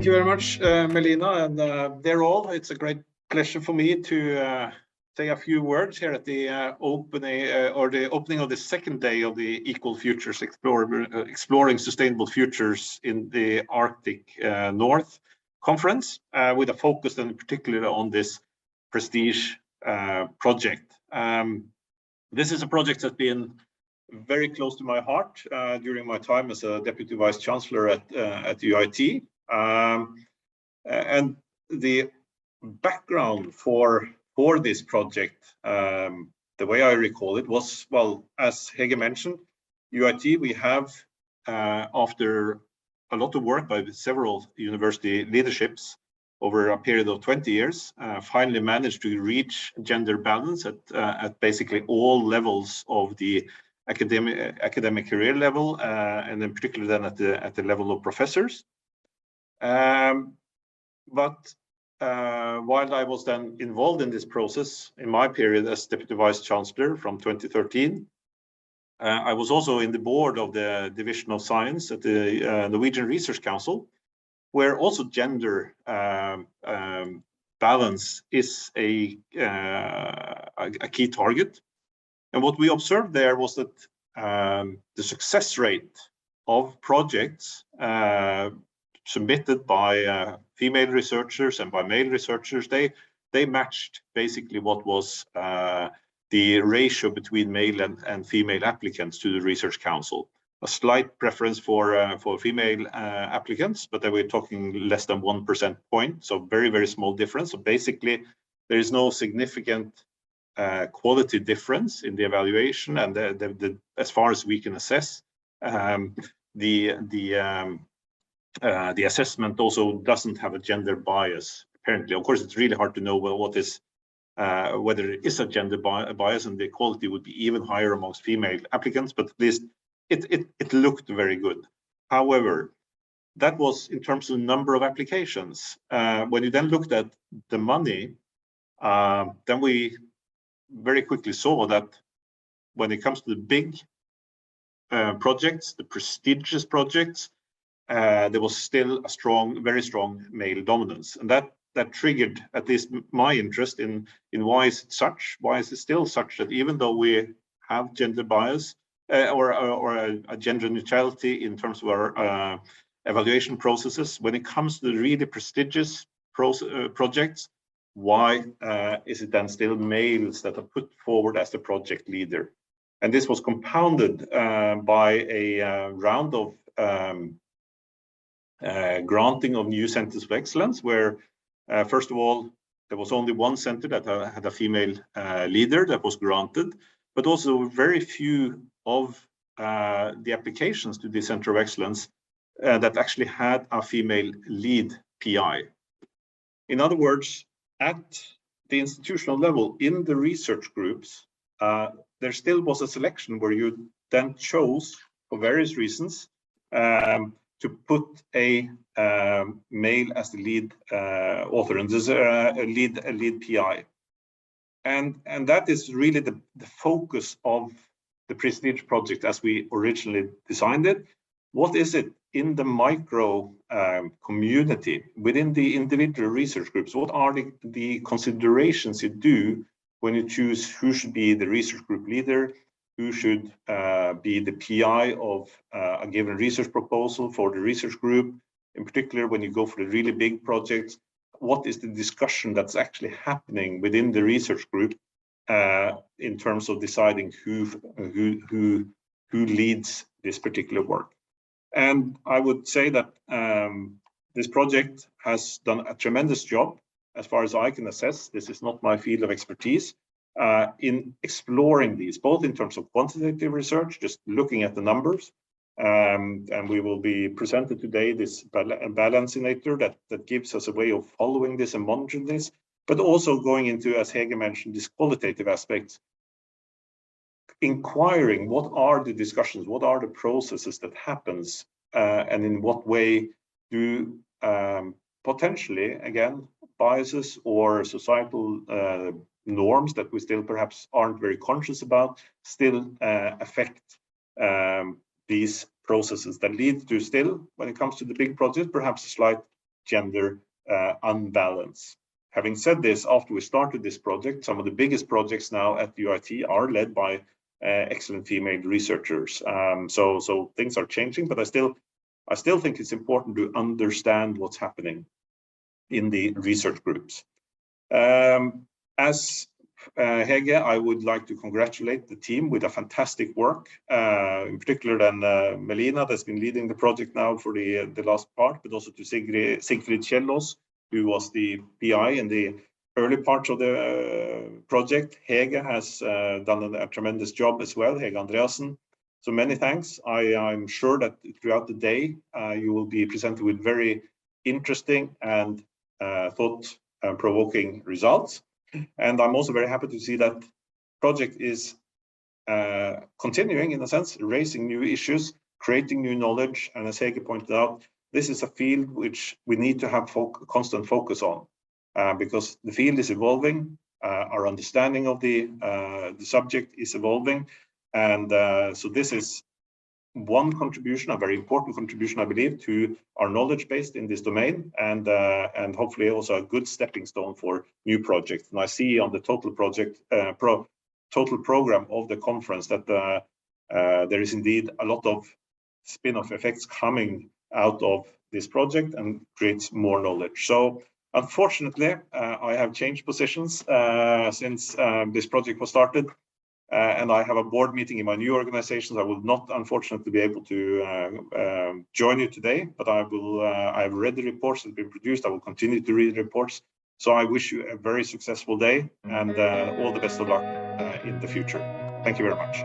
Thank you very much, Melina, and dear all. It's a great pleasure for me to say a few words here at the opening of the second day of the Equal Futures Exploring Sustainable Futures in the Arctic North Conference, with a focus in particular on this prestige project. This is a project that's been very close to my heart during my time as a Deputy Vice-chancellor at UIT. And the background for this project, the way I recall it, was, well, as Hege mentioned, UIT, we have, after a lot of work by several university leaderships over a period of 20 years, finally managed to reach gender balance at basically all levels of the academic career level, and in particular then at the level of professors. But while I was then involved in this process in my period as Deputy Vice-chancellor from 2013, I was also in the board of the Division of Science at the Norwegian Research Council, where also gender balance is a key target. And what we observed there was that the success rate of projects submitted by female researchers and by male researchers, they matched basically what was the ratio between male and female applicants to the Research Council. A slight preference for female applicants, but then we're talking less than 1% point, so very, very small difference. So basically, there is no significant quality difference in the evaluation, and as far as we can assess, the assessment also doesn't have a gender bias. Apparently, of course, it's really hard to know what is whether it is a gender bias, and the quality would be even higher amongst female applicants. But at least it looked very good. However, that was in terms of number of applications. When you then looked at the money, then we very quickly saw that when it comes to the big projects, the prestigious projects, there was still a very strong male dominance, and that triggered at least my interest in why is it still such that even though we have gender bias or a gender neutrality in terms of our evaluation processes, when it comes to the really prestigious projects, why is it then still males that are put forward as the project leader? And this was compounded by a round of granting of new centers of excellence, where first of all, there was only one center that had a female leader that was granted, but also very few of the applications to the center of excellence that actually had a female lead PI. In other words, at the institutional level, in the research groups, there still was a selection where you then chose, for various reasons, to put a male as the lead author, and this is a lead PI. And that is really the focus of the Prestige project as we originally designed it. What is it in the micro community, within the individual research groups? What are the considerations you do when you choose who should be the research group leader, who should be the PI of a given research proposal for the research group? In particular, when you go for the really big projects, what is the discussion that's actually happening within the research group in terms of deciding who leads this particular work? And I would say that this project has done a tremendous job, as far as I can assess. This is not my field of expertise, in exploring these, both in terms of quantitative research, just looking at the numbers, and we will be presented today this balancinator that gives us a way of following this and monitoring this, but also going into, as Hege mentioned, these qualitative aspects, inquiring what are the discussions, what are the processes that happens, and in what way do potentially, again, biases or societal norms that we still perhaps aren't very conscious about still affect these processes that lead to still, when it comes to the big project, perhaps a slight gender unbalance. Having said this, after we started this project, some of the biggest projects now at UIT are led by excellent female researchers. So things are changing, but I still think it's important to understand what's happening in the research groups. As Hege, I would like to congratulate the team with a fantastic work, in particular then Melina, that's been leading the project now for the last part, but also to Sigfrid Kjellås, who was the PI in the early parts of the project. Hege has done a tremendous job as well, Hege Andreasen. So many thanks. I'm sure that throughout the day, you will be presented with very interesting and thought-provoking results. And I'm also very happy to see that project is continuing, in a sense, raising new issues, creating new knowledge. And as Hege pointed out, this is a field which we need to have constant focus on, because the field is evolving, our understanding of the subject is evolving. And so this is one contribution, a very important contribution, I believe, to our knowledge base in this domain, and hopefully also a good stepping stone for new projects. And I see on the total project, total program of the conference that there is indeed a lot of spin-off effects coming out of this project and creates more knowledge. So unfortunately, I have changed positions since this project was started. And I have a board meeting in my new organization. I will not, unfortunately, be able to join you today, but I will. I have read the reports that have been produced. I will continue to read the reports. So I wish you a very successful day and all the best of luck in the future. Thank you very much.